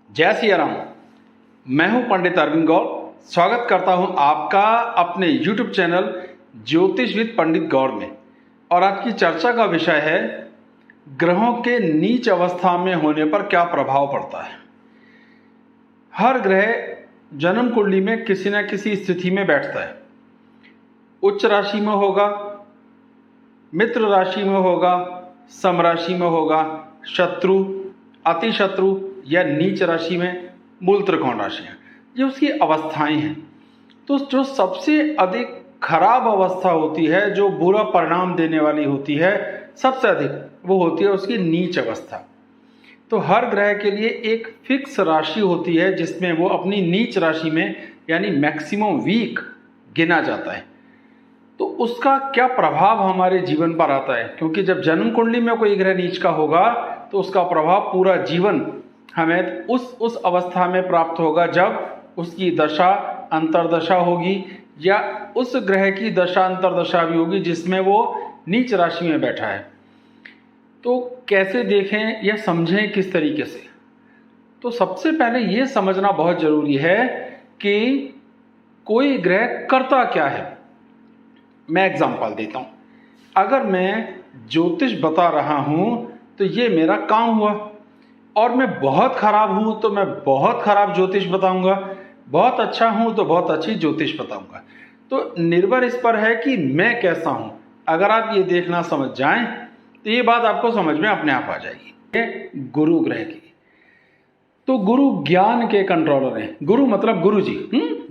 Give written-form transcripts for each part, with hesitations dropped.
जय सिया राम। मैं हूं पंडित अरविंद गौर। स्वागत करता हूं आपका अपने YouTube चैनल ज्योतिष विद पंडित गौर में। और आज की चर्चा का विषय है ग्रहों के नीच अवस्था में होने पर क्या प्रभाव पड़ता है। हर ग्रह जन्म कुंडली में किसी न किसी स्थिति में बैठता है। उच्च राशि में होगा, मित्र राशि में होगा, सम राशि में होगा, शत्रु, अति शत्रु या नीच राशि में, मूल त्रिकोण राशि है। ये उसकी अवस्थाएं हैं। तो जो सबसे अधिक खराब अवस्था होती है, जो बुरा परिणाम देने वाली होती है, सबसे अधिक वो होती है उसकी नीच अवस्था। तो हर ग्रह के लिए एक फिक्स राशि होती है जिसमें वो अपनी नीच राशि में यानी मैक्सिमम वीक गिना जाता है। तो उसका क्या प्रभाव हमारे जीवन पर आता है, क्योंकि जब जन्म कुंडली में कोई ग्रह नीच का होगा तो उसका प्रभाव पूरा जीवन हमें उस अवस्था में प्राप्त होगा जब उसकी दशा अंतर्दशा होगी, या उस ग्रह की दशा अंतर्दशा भी होगी जिसमें वो नीच राशि में बैठा है। तो कैसे देखें या समझें किस तरीके से। तो सबसे पहले ये समझना बहुत जरूरी है कि कोई ग्रह करता क्या है। मैं एग्जांपल देता हूं। अगर मैं ज्योतिष बता रहा हूं तो ये मेरा काम हुआ, और मैं बहुत खराब हूं तो मैं बहुत खराब ज्योतिष बताऊंगा, बहुत अच्छा हूं तो बहुत अच्छी ज्योतिष बताऊंगा। तो निर्भर इस पर है कि मैं कैसा हूं। अगर आप ये देखना समझ जाएं तो ये बात आपको समझ में अपने आप आ जाएगी। गुरु ग्रह की, तो गुरु ज्ञान के कंट्रोलर हैं। गुरु मतलब गुरु जी,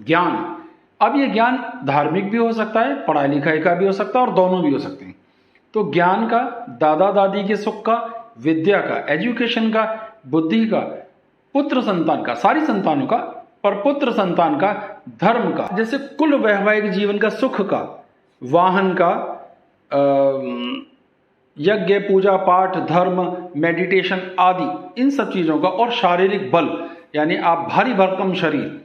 ज्ञान। अब ये ज्ञान धार्मिक भी हो सकता है, पढ़ाई लिखाई का भी हो सकता है, और दोनों भी हो सकते हैं। तो ज्ञान का, दादा दादी के सुख का, विद्या का, एजुकेशन का, बुद्धि का, पुत्र संतान का, सारी संतानों का, पर पुत्र संतान का, धर्म का, जैसे कुल वैवाहिक जीवन का, सुख का, वाहन का, यज्ञ, पूजा पाठ, धर्म, मेडिटेशन आदि, इन सब चीजों का, और शारीरिक बल यानी आप भारी भरकम शरीर,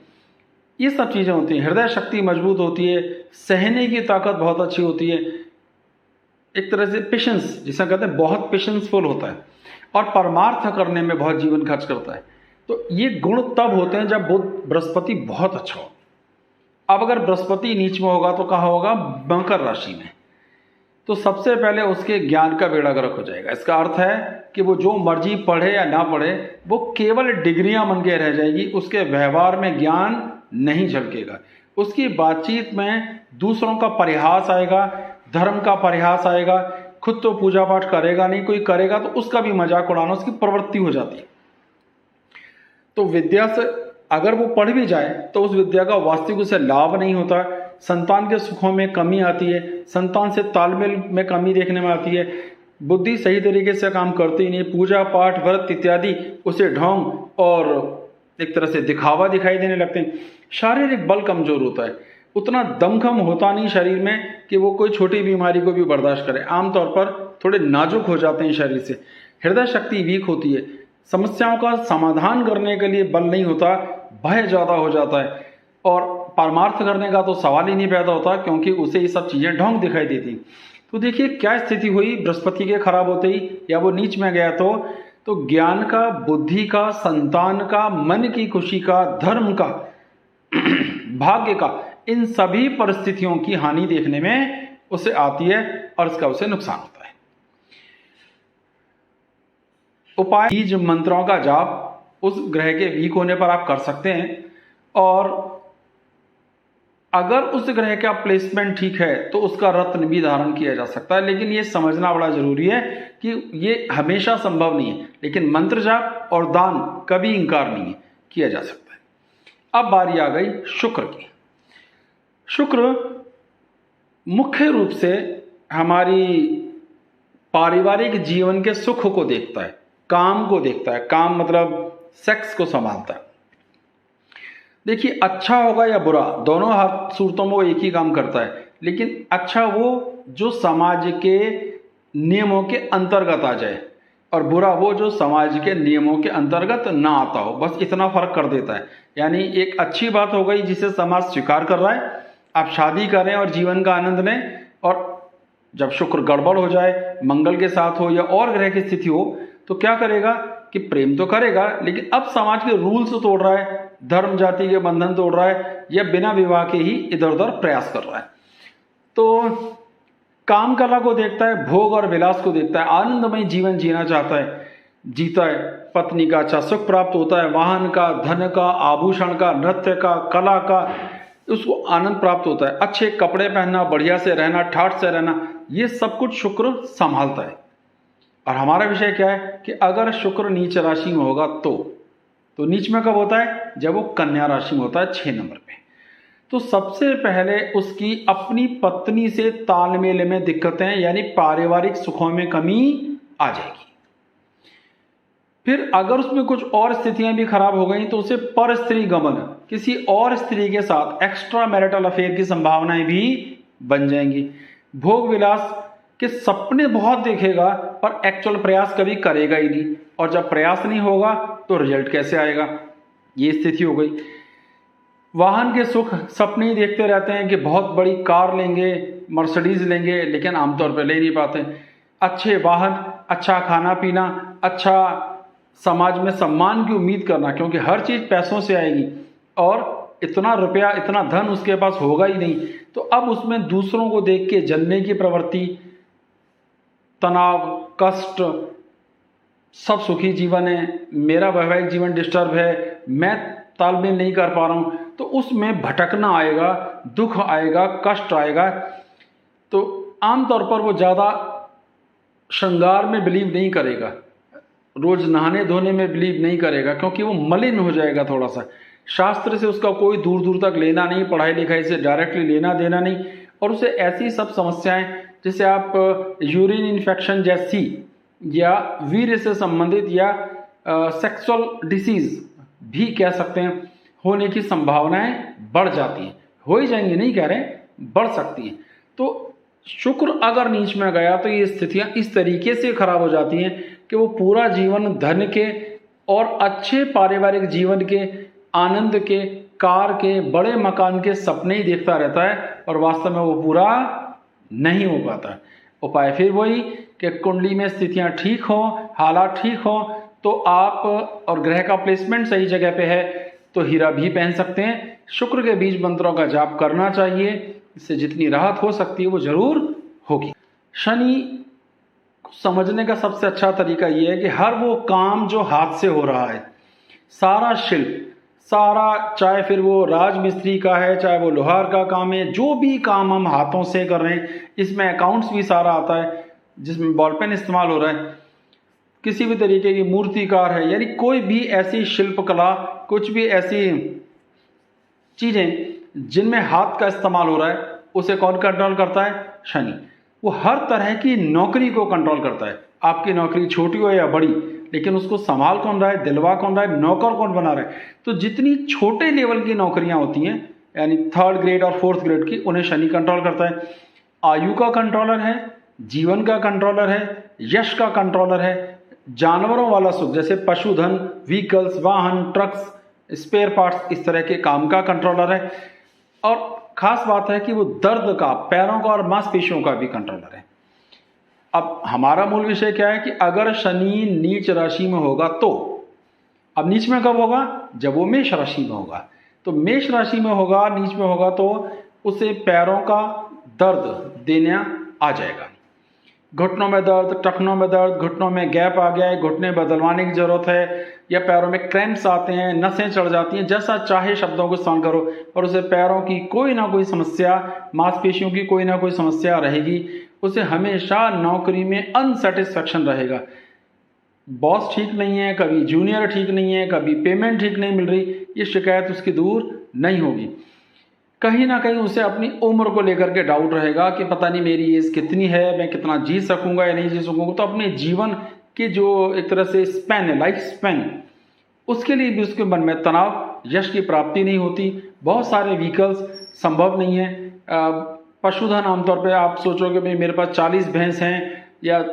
ये सब चीजें होती हैं। हृदय शक्ति मजबूत होती है, सहने की ताकत बहुत अच्छी होती है, एक तरह से पेशेंस जिसे कहते हैं, बहुत पेशेंसफुल होता है, और परमार्थ करने में बहुत जीवन खर्च करता है। तो ये गुण तब होते हैं जब बुध बृहस्पति बहुत अच्छा हो। अब अगर बृहस्पति नीच में होगा तो कहाँ होगा? मकर राशि में। तो सबसे पहले उसके ज्ञान का बेड़ा गर्क हो जाएगा। इसका अर्थ है कि वो जो मर्जी पढ़े या ना पढ़े, वो केवल डिग्रियां बन के रह जाएगी। उसके व्यवहार में ज्ञान नहीं झलकेगा। उसकी बातचीत में दूसरों का परिहास आएगा, धर्म का परिहास आएगा। खुद तो पूजा पाठ करेगा नहीं, कोई करेगा तो उसका भी मजाक उड़ाना उसकी प्रवृत्ति हो जाती है। तो विद्या से अगर वो पढ़ भी जाए तो उस विद्या का वास्तविक उसे लाभ नहीं होता। संतान के सुखों में कमी आती है, संतान से तालमेल में कमी देखने में आती है, बुद्धि सही तरीके से काम करती नहीं, पूजा पाठ, व्रत इत्यादि उसे ढोंग और एक तरह से दिखावा दिखाई देने लगते हैं। शारीरिक बल कमजोर होता है, उतना दमखम होता नहीं शरीर में कि वो कोई छोटी बीमारी को भी बर्दाश्त करे। आमतौर पर थोड़े नाजुक हो जाते हैं शरीर से। हृदय शक्ति वीक होती है, समस्याओं का समाधान करने के लिए बल नहीं होता, भय ज्यादा हो जाता है, और परमार्थ करने का तो सवाल ही नहीं पैदा होता क्योंकि उसे ये सब चीजें ढोंग दिखाई देती। तो देखिए क्या स्थिति हुई बृहस्पति के खराब होते ही, या वो नीच में गया तो ज्ञान का, बुद्धि का, संतान का, मन की खुशी का, धर्म का, भाग्य का, इन सभी परिस्थितियों की हानि देखने में उसे आती है और इसका उसे नुकसान होता है। उपाय, बीज मंत्रों का जाप उस ग्रह के वीक होने पर आप कर सकते हैं, और अगर उस ग्रह का प्लेसमेंट ठीक है तो उसका रत्न भी धारण किया जा सकता है। लेकिन ये समझना बड़ा जरूरी है कि ये हमेशा संभव नहीं है, लेकिन मंत्र जाप और दान कभी इंकार नहीं है, किया जा सकता है। अब बारी आ गई शुक्र की। शुक्र मुख्य रूप से हमारी पारिवारिक जीवन के सुख को देखता है, काम को देखता है। काम मतलब सेक्स को संभालता है। देखिए अच्छा होगा या बुरा, दोनों हाथ सूरतों में वो एक ही काम करता है, लेकिन अच्छा वो जो समाज के नियमों के अंतर्गत आ जाए, और बुरा वो जो समाज के नियमों के अंतर्गत ना आता हो। बस इतना फर्क कर देता है। यानी एक अच्छी बात हो गई जिसे समाज स्वीकार कर रहा है, आप शादी करें और जीवन का आनंद लें, और जब शुक्र गड़बड़ हो जाए, मंगल के साथ हो या और ग्रह की स्थिति हो, तो क्या करेगा कि प्रेम तो करेगा, लेकिन अब समाज के रूल्स तोड़ रहा है, धर्म जाति के बंधन तोड़ रहा है, या बिना विवाह के ही इधर उधर प्रयास कर रहा है। तो काम कला को देखता है, भोग और विलास को देखता है, आनंदमय जीवन जीना चाहता है, जीता है, पत्नी का अच्छा सुख प्राप्त होता है, वाहन का, धन का, आभूषण का, नृत्य का, कला का, उसको आनंद प्राप्त होता है, अच्छे कपड़े पहनना, बढ़िया से रहना, ठाठ से रहना, ये सब कुछ शुक्र संभालता है। और हमारा विषय क्या है कि अगर शुक्र नीच राशि में होगा तो नीच में कब होता है? जब वो कन्या राशि में होता है, 6 नंबर पे। तो सबसे पहले उसकी अपनी पत्नी से तालमेल में दिक्कतें, यानी पारिवारिक सुखों में कमी आ जाएगी। फिर अगर उसमें कुछ और स्थितियां भी खराब हो गई तो उसे पर स्त्री गमन, किसी और स्त्री के साथ एक्स्ट्रा मैरिटल अफेयर की संभावनाएं भी बन जाएंगी। भोग विलास के सपने बहुत देखेगा पर एक्चुअल प्रयास कभी करेगा ही नहीं, और जब प्रयास नहीं होगा तो रिजल्ट कैसे आएगा, ये स्थिति हो गई। वाहन के सुख सपने ही देखते रहते हैं कि बहुत बड़ी कार लेंगे, मर्सिडीज लेंगे, लेकिन आमतौर पर ले नहीं पाते। अच्छे वाहन, अच्छा खाना पीना, अच्छा समाज में सम्मान की उम्मीद करना, क्योंकि हर चीज पैसों से आएगी और इतना रुपया, इतना धन उसके पास होगा ही नहीं, तो अब उसमें दूसरों को देख के जलने की प्रवृत्ति, तनाव, कष्ट, सब सुखी जीवन है, मेरा वैवाहिक जीवन डिस्टर्ब है, मैं तालमेल नहीं कर पा रहा हूं, तो उसमें भटकना आएगा, दुख आएगा, कष्ट आएगा। तो आमतौर पर वो ज्यादा श्रृंगार में बिलीव नहीं करेगा, रोज नहाने धोने में बिलीव नहीं करेगा, क्योंकि वो मलिन हो जाएगा थोड़ा सा। शास्त्र से उसका कोई दूर दूर तक लेना नहीं, पढ़ाई लिखाई से डायरेक्टली लेना देना नहीं, और उसे ऐसी सब समस्याएं जैसे आप यूरिन इन्फेक्शन जैसी, या वीर्य से संबंधित, या सेक्सुअल डिसीज भी कह सकते हैं, होने की संभावनाएं बढ़ जाती हैं। हो ही जाएंगी, नहीं कह रहे, बढ़ सकती हैं। तो शुक्र अगर नीच में गया तो ये स्थितियां इस तरीके से खराब हो जाती हैं कि वो पूरा जीवन धन के और अच्छे पारिवारिक जीवन के, आनंद के, कार के, बड़े मकान के सपने ही देखता रहता है, और वास्तव में वो पूरा नहीं हो पाता। उपाय फिर वही कि कुंडली में स्थितियां ठीक हो, हालात ठीक हो, तो आप, और ग्रह का प्लेसमेंट सही जगह पे है तो हीरा भी पहन सकते हैं। शुक्र के बीज मंत्रों का जाप करना चाहिए, इससे जितनी राहत हो सकती है वो जरूर होगी। शनि समझने का सबसे अच्छा तरीका यह है कि हर वो काम जो हाथ से हो रहा है, सारा शिल्प, सारा, चाहे फिर वो राजमिस्त्री का है, चाहे वो लोहार का काम है, जो भी काम हम हाथों से कर रहे हैं, इसमें अकाउंट्स भी सारा आता है जिसमें बॉल पेन इस्तेमाल हो रहा है, किसी भी तरीके की मूर्तिकार है, यानी कोई भी ऐसी शिल्पकला, कुछ भी ऐसी चीजें जिनमें हाथ का इस्तेमाल हो रहा है, उसे कौन कंट्रोल करता है? शनि। वो हर तरह की नौकरी को कंट्रोल करता है, आपकी नौकरी छोटी हो या बड़ी, लेकिन उसको संभाल कौन रहा है, दिलवा कौन रहा है, नौकर कौन बना रहा है। तो जितनी छोटे लेवल की नौकरियां होती हैं, यानी 3rd ग्रेड और 4th ग्रेड की, उन्हें शनि कंट्रोल करता है। आयु का कंट्रोलर है, जीवन का कंट्रोलर है, यश का कंट्रोलर है, जानवरों वाला सुख जैसे पशुधन, व्हीकल्स, वाहन, ट्रक्स, स्पेयर पार्ट्स, इस तरह के काम का कंट्रोलर है। और खास बात है कि वो दर्द का, पैरों का और मांसपेशियों का भी कंट्रोलर है। अब हमारा मूल विषय क्या है कि अगर शनि नीच राशि में होगा तो, अब नीच में कब होगा? जब वो मेष राशि में होगा। तो मेष राशि में होगा, नीच में होगा, तो उसे पैरों का दर्द देना आ जाएगा। घुटनों में दर्द, टखनों में दर्द, घुटनों में गैप आ गया है, घुटने बदलवाने की जरूरत है, या पैरों में क्रैम्प्स आते हैं, नसें चढ़ जाती हैं, जैसा चाहे शब्दों को इस्तेमाल करो, और उसे पैरों की कोई ना कोई समस्या, मांसपेशियों की कोई ना कोई समस्या रहेगी। उसे हमेशा नौकरी में अनसेटिस्फैक्शन रहेगा, बॉस ठीक नहीं है, कभी जूनियर ठीक नहीं है, कभी पेमेंट ठीक नहीं मिल रही, ये शिकायत उसकी दूर नहीं होगी। कहीं ना कहीं उसे अपनी उम्र को लेकर के डाउट रहेगा कि पता नहीं मेरी एज कितनी है, मैं कितना जी सकूंगा या नहीं जी सकूंगा। तो अपने जीवन की जो एक तरह से स्पैन है, लाइफ स्पैन, उसके लिए भी उसके मन में तनाव, यश की प्राप्ति नहीं होती, बहुत सारे व्हीकल्स संभव नहीं है। पशुधन आमतौर पे आप सोचोगे भाई मेरे पास 40 भैंस हैं या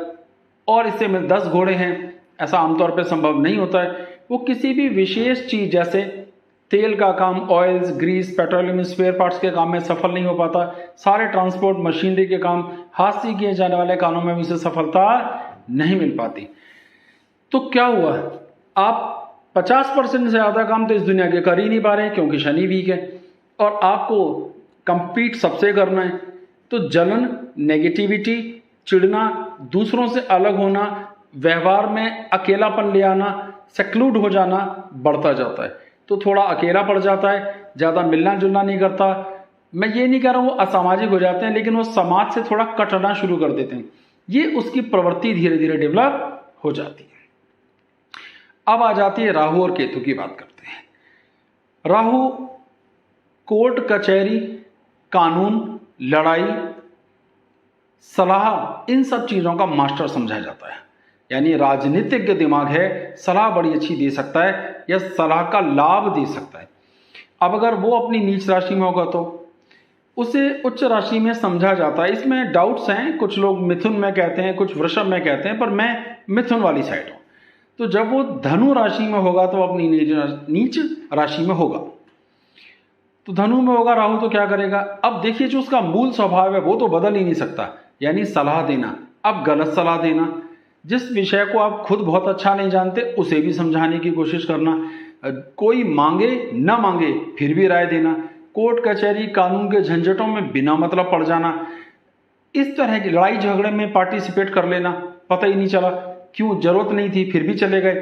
और इससे में 10 घोड़े हैं, ऐसा आमतौर पे संभव नहीं होता है। वो किसी भी विशेष चीज जैसे तेल का काम, oils, grease, petroleum, spare parts के काम में सफल नहीं हो पाता। सारे ट्रांसपोर्ट मशीनरी के काम, हाथ से किए जाने वाले कामों में भी उसे सफलता नहीं मिल पाती। तो क्या हुआ आप 50% से ज़्यादा काम तो इस दुनिया के कर ही नहीं पा रहे हैं क्योंकि शनि वीक है और आपको कंपीट सबसे करना है। तो जलन, नेगेटिविटी, चिढ़ना, दूसरों से अलग होना, व्यवहार में अकेलापन ले आना, सेक्लूड हो जाना बढ़ता जाता है। तो थोड़ा अकेला पड़ जाता है, ज़्यादा मिलना जुलना नहीं करता। मैं ये नहीं कह रहा हूँ वो असामाजिक हो जाते हैं, लेकिन वो समाज से थोड़ा कटना शुरू कर देते हैं। ये उसकी प्रवृत्ति धीरे धीरे डेवलप हो जाती है। अब आ जाती है राहु और केतु की बात करते हैं। राहु कोर्ट कचहरी, कानून, लड़ाई, सलाह, इन सब चीज़ों का मास्टर समझा जाता है। यानी राजनीतिक दिमाग है, सलाह बड़ी अच्छी दे सकता है या सलाह का लाभ दे सकता है। अब अगर वो अपनी नीच राशि में होगा तो उसे उच्च राशि में समझा जाता है। इसमें डाउट्स हैं, कुछ लोग मिथुन में कहते हैं, कुछ वृषभ में कहते हैं, पर मैं मिथुन वाली साइड हूँ। तो जब वो धनु राशि में होगा तो अपनी नीच राशि में होगा। तो धनु में होगा राहु तो क्या करेगा? अब देखिए जो उसका मूल स्वभाव है वो तो बदल ही नहीं सकता, यानी सलाह देना। अब गलत सलाह देना, जिस विषय को आप खुद बहुत अच्छा नहीं जानते उसे भी समझाने की कोशिश करना, कोई मांगे न मांगे फिर भी राय देना, कोर्ट कचहरी कानून के झंझटों में बिना मतलब पड़ जाना, इस तरह की लड़ाई झगड़े में पार्टिसिपेट कर लेना, पता ही नहीं चला क्यों, जरूरत नहीं थी फिर भी चले गए।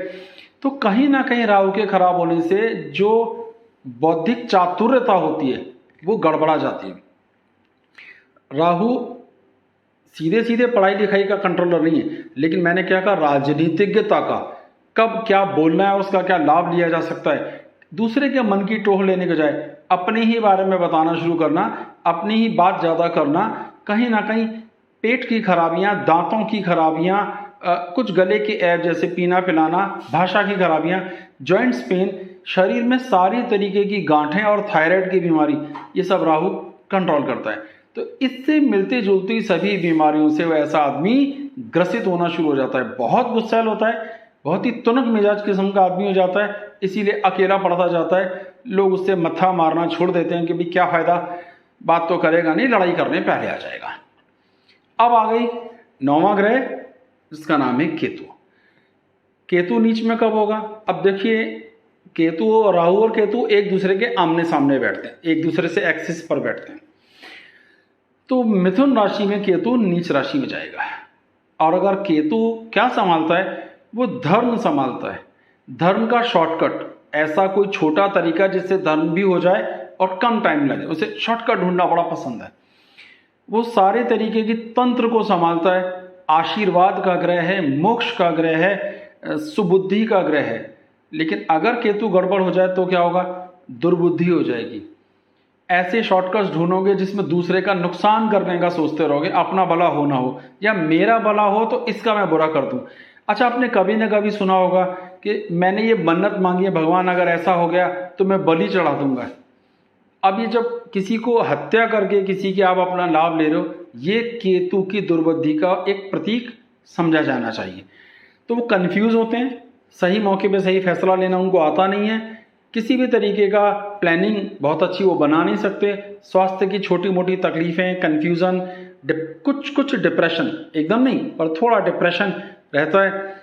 तो कहीं ना कहीं राहु के खराब होने से जो बौद्धिक चातुर्यता होती है वो गड़बड़ा जाती है। राहु सीधे सीधे पढ़ाई लिखाई का कंट्रोलर नहीं है, लेकिन मैंने क्या कहा, राजनीतिज्ञता का, कब क्या बोलना है, उसका क्या लाभ लिया जा सकता है, दूसरे के मन की टोह लेने के बजाय अपने ही बारे में बताना शुरू करना, अपनी ही बात ज़्यादा करना, कहीं ना कहीं पेट की खराबियां, दांतों की खराबियां, कुछ गले के ऐब जैसे पीना पिलाना, भाषा की खराबियां, जॉइंट्स पेन, शरीर में सारी तरीके की गांठें और थायराइड की बीमारी, ये सब राहु कंट्रोल करता है। तो इससे मिलती जुलती सभी बीमारियों से वो ऐसा आदमी ग्रसित होना शुरू हो जाता है। बहुत गुस्सैल होता है, बहुत ही तुनक मिजाज किस्म का आदमी हो जाता है, इसीलिए अकेला पड़ता जाता है। लोग उससे मत्था मारना छोड़ देते हैं कि भाई क्या फायदा, बात तो करेगा नहीं, लड़ाई करने पहले आ जाएगा। अब आ गई 9वां ग्रह जिसका नाम है केतु। केतु नीच में कब होगा? अब देखिए केतु और राहु और केतु एक दूसरे के आमने सामने बैठते हैं, एक दूसरे से एक्सिस पर बैठते हैं। तो मिथुन राशि में केतु नीच राशि में जाएगा। और अगर केतु क्या संभालता है, वो धर्म संभालता है। धर्म का शॉर्टकट, ऐसा कोई छोटा तरीका जिससे धर्म भी हो जाए और कम टाइम लगे, उसे शॉर्टकट ढूंढना बड़ा पसंद है। वो सारे तरीके की तंत्र को संभालता है। आशीर्वाद का ग्रह है, मोक्ष का ग्रह है, सुबुद्धि का ग्रह है। लेकिन अगर केतु गड़बड़ हो जाए तो क्या होगा? दुर्बुद्धि हो जाएगी। ऐसे शॉर्टकट्स ढूंढोगे जिसमें दूसरे का नुकसान करने का सोचते रहोगे, अपना भला हो ना हो, या मेरा भला हो तो इसका मैं बुरा कर दूं। अच्छा, आपने कभी ना कभी सुना होगा कि मैंने ये मन्नत मांगी है, भगवान अगर ऐसा हो गया तो मैं बलि चढ़ा दूंगा। अब ये जब किसी को हत्या करके किसी की आप अपना लाभ ले रहे हो, ये केतु की दुर्बुद्धि का एक प्रतीक समझा जाना चाहिए। तो वो कंफ्यूज होते हैं, सही मौके पे सही फैसला लेना उनको आता नहीं है, किसी भी तरीके का प्लानिंग बहुत अच्छी वो बना नहीं सकते, स्वास्थ्य की छोटी मोटी तकलीफें, कन्फ्यूज़न, कुछ डिप्रेशन, एकदम नहीं पर थोड़ा डिप्रेशन रहता है।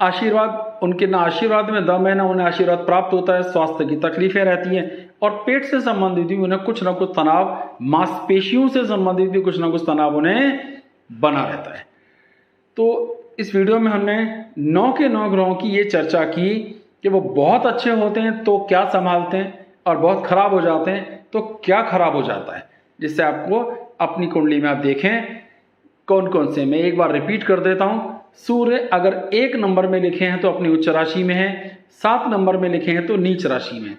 आशीर्वाद, उनके ना आशीर्वाद में दम है ना उन्हें आशीर्वाद प्राप्त होता है, स्वास्थ्य की तकलीफें रहती हैं। और पेट से संबंधित भी उन्हें कुछ ना कुछ तनाव, मांसपेशियों से संबंधित भी कुछ ना कुछ तनाव उन्हें बना रहता है। तो इस वीडियो में हमने 9 के 9 ग्रहों की ये चर्चा की कि वो बहुत अच्छे होते हैं तो क्या संभालते हैं, और बहुत खराब हो जाते हैं तो क्या खराब हो जाता है, जिससे आपको अपनी कुंडली में आप देखें कौन कौन से। मैं एक बार रिपीट कर देता हूं। सूर्य अगर 1 नंबर में लिखे हैं तो अपनी उच्च राशि में है, 7 नंबर में लिखे हैं तो नीच राशि में।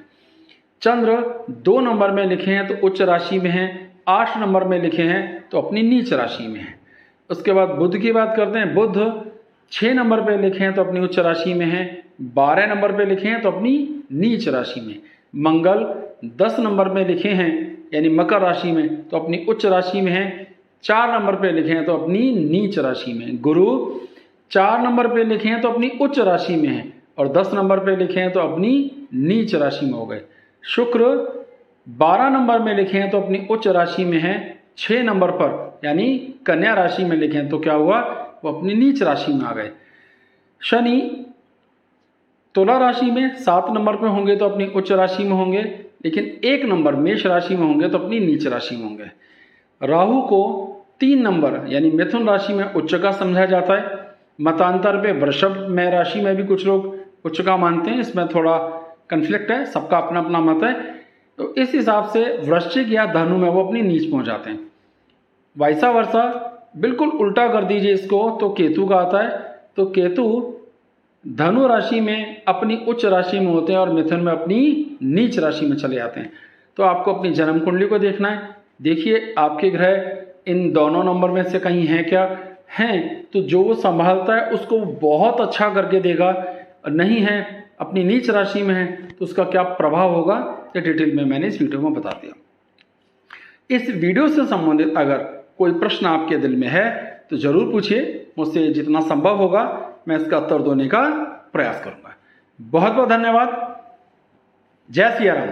चंद्र 2 नंबर में लिखे हैं तो उच्च राशि में है, 8 नंबर में लिखे हैं तो अपनी नीच राशि में है। उसके बाद बुध की बात करते हैं। बुध 6 नंबर पे लिखे हैं तो अपनी उच्च राशि में है, 12 नंबर पे लिखे हैं तो अपनी नीच राशि में। मंगल 10 नंबर में लिखे हैं यानी मकर राशि में तो अपनी उच्च राशि में है, 4 नंबर पे लिखे हैं तो अपनी नीच राशि में। गुरु 4 नंबर पे लिखे हैं तो अपनी उच्च राशि में है, और 10 नंबर पे लिखे हैं तो अपनी नीच राशि में हो गए। शुक्र 12 नंबर में लिखे हैं तो अपनी उच्च राशि में है, 6 नंबर पर यानी कन्या राशि में लिखे हैं तो क्या हुआ, वो अपनी नीच राशि में आ गए। शनि तुला राशि में 7 नंबर पे होंगे तो अपनी उच्च राशि में होंगे, लेकिन 1 नंबर मेष राशि में होंगे तो अपनी नीच राशि में होंगे। राहु को 3 नंबर यानी मिथुन राशि में उच्च का समझा जाता है। मतांतर पे वृषभ में राशि में भी कुछ लोग उच्च का मानते हैं, इसमें थोड़ा कन्फ्लिक्ट है, सबका अपना अपना मत है। तो इस हिसाब से वृश्चिक या धनु में वो अपनी नीच पहुंच जाते हैं। वैसा वर्षा बिल्कुल उल्टा कर दीजिए इसको तो केतु का आता है। तो केतु धनु राशि में अपनी उच्च राशि में होते हैं और मिथुन में अपनी नीच राशि में चले जाते हैं। तो आपको अपनी जन्म कुंडली को देखना है, देखिए आपके ग्रह इन दोनों नंबर में से कहीं हैं क्या, हैं तो जो वो संभालता है उसको बहुत अच्छा करके देगा, नहीं है अपनी नीच राशि में है तो उसका क्या प्रभाव होगा ये डिटेल में मैंने इस वीडियो में बता दिया। इस वीडियो से संबंधित अगर कोई प्रश्न आपके दिल में है तो जरूर पूछिए, मुझसे जितना संभव होगा मैं इसका उत्तर देने का प्रयास करूंगा। बहुत बहुत धन्यवाद। जय सिया राम।